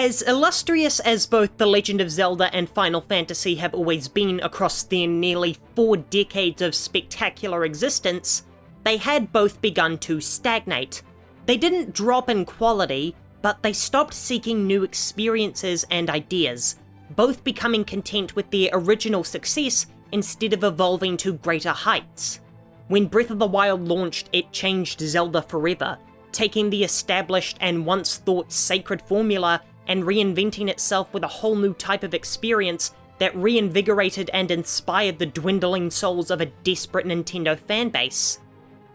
As illustrious as both The Legend of Zelda and Final Fantasy have always been across their nearly 4 decades of spectacular existence, they had both begun to stagnate. They didn't drop in quality, but they stopped seeking new experiences and ideas, both becoming content with their original success instead of evolving to greater heights. When Breath of the Wild launched, it changed Zelda forever, taking the established and once thought sacred formula and reinventing itself with a whole new type of experience that reinvigorated and inspired the dwindling souls of a desperate Nintendo fanbase.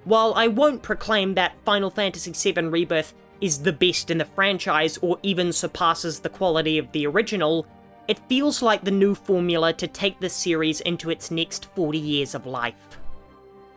While I won't proclaim that Final Fantasy VII Rebirth is the best in the franchise or even surpasses the quality of the original, it feels like the new formula to take the series into its next 40 years of life.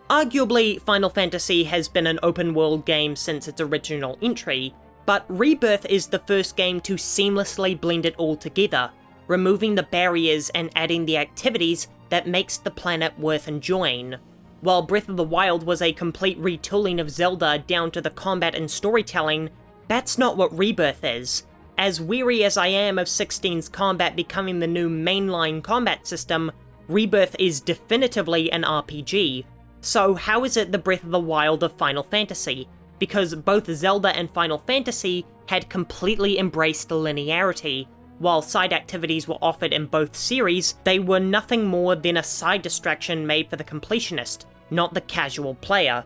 Arguably, Final Fantasy has been an open-world game since its original entry, but Rebirth is the first game to seamlessly blend it all together, removing the barriers and adding the activities that makes the planet worth enjoying. While Breath of the Wild was a complete retooling of Zelda down to the combat and storytelling, that's not what Rebirth is. As weary as I am of 16's combat becoming the new mainline combat system, Rebirth is definitively an RPG. So how is it the Breath of the Wild of Final Fantasy? Because both Zelda and Final Fantasy had completely embraced linearity. While side activities were offered in both series, they were nothing more than a side distraction made for the completionist, not the casual player.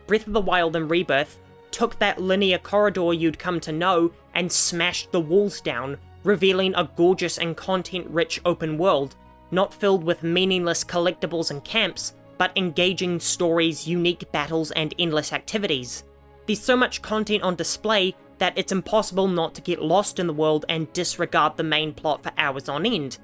Breath of the Wild and Rebirth took that linear corridor you'd come to know and smashed the walls down, revealing a gorgeous and content-rich open world, not filled with meaningless collectibles and camps, but engaging stories, unique battles, and endless activities. There's so much content on display that it's impossible not to get lost in the world and disregard the main plot for hours on end.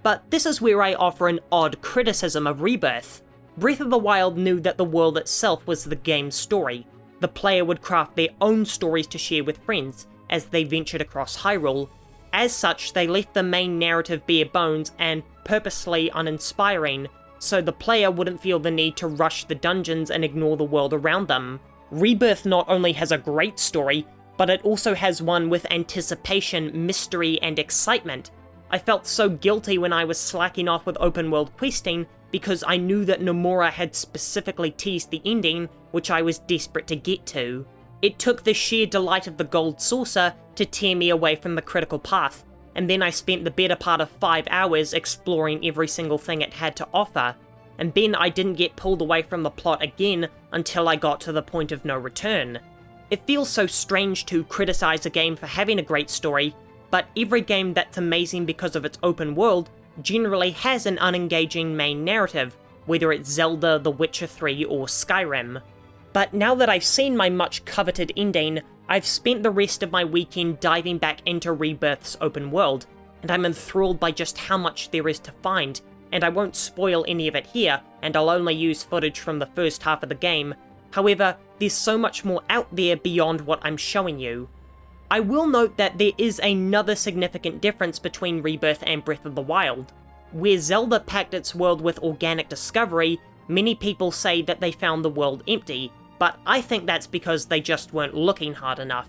But this is where I offer an odd criticism of Rebirth. Breath of the Wild knew that the world itself was the game's story. The player would craft their own stories to share with friends as they ventured across Hyrule. As such, they left the main narrative bare bones and purposely uninspiring, so the player wouldn't feel the need to rush the dungeons and ignore the world around them. Rebirth not only has a great story, but it also has one with anticipation, mystery, and excitement. I felt so guilty when I was slacking off with open world questing because I knew that Nomura had specifically teased the ending, which I was desperate to get to. It took the sheer delight of the gold saucer to tear me away from the critical path, and then I spent the better part of 5 hours exploring every single thing it had to offer, and then I didn't get pulled away from the plot again until I got to the point of no return. It feels so strange to criticize a game for having a great story, but every game that's amazing because of its open world generally has an unengaging main narrative, whether it's Zelda, The Witcher 3, or Skyrim. But now that I've seen my much coveted ending, I've spent the rest of my weekend diving back into Rebirth's open world, and I'm enthralled by just how much there is to find, and I won't spoil any of it here, and I'll only use footage from the first half of the game. However, there's so much more out there beyond what I'm showing you. I will note that there is another significant difference between Rebirth and Breath of the Wild. Where Zelda packed its world with organic discovery, many people say that they found the world empty, but I think that's because they just weren't looking hard enough.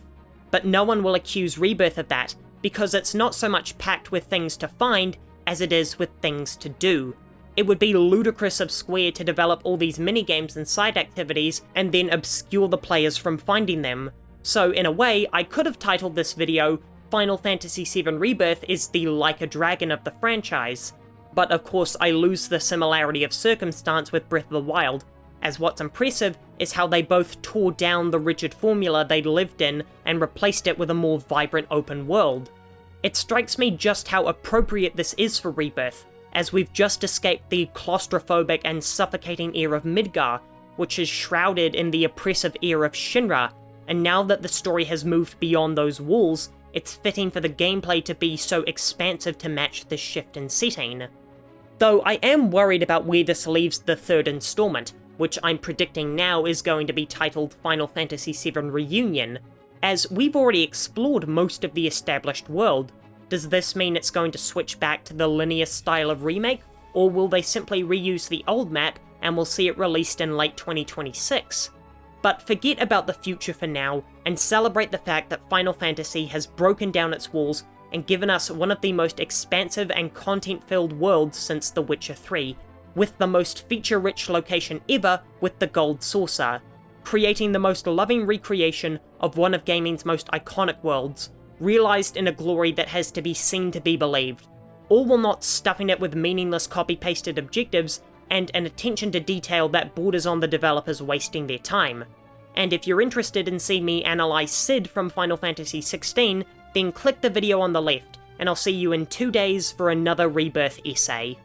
But no one will accuse Rebirth of that, because it's not so much packed with things to find as it is with things to do. It would be ludicrous of Square to develop all these minigames and side activities and then obscure the players from finding them. So in a way, I could have titled this video, Final Fantasy VII Rebirth is the Like a Dragon of the franchise. But of course I lose the similarity of circumstance with Breath of the Wild, as what's impressive is how they both tore down the rigid formula they'd lived in and replaced it with a more vibrant open world. It strikes me just how appropriate this is for Rebirth, as we've just escaped the claustrophobic and suffocating air of Midgar, which is shrouded in the oppressive air of Shinra, and now that the story has moved beyond those walls, it's fitting for the gameplay to be so expansive to match this shift in setting. Though I am worried about where this leaves the third installment, which I'm predicting now is going to be titled Final Fantasy VII Reunion. As we've already explored most of the established world, does this mean it's going to switch back to the linear style of remake, or will they simply reuse the old map and we'll see it released in late 2026? But forget about the future for now, and celebrate the fact that Final Fantasy has broken down its walls and given us one of the most expansive and content-filled worlds since The Witcher 3, with the most feature-rich location ever with the Gold Saucer, creating the most loving recreation of one of gaming's most iconic worlds, realised in a glory that has to be seen to be believed, all while not stuffing it with meaningless copy-pasted objectives and an attention to detail that borders on the developers wasting their time. And if you're interested in seeing me analyse Cid from Final Fantasy XVI, then click the video on the left, and I'll see you in 2 days for another Rebirth essay.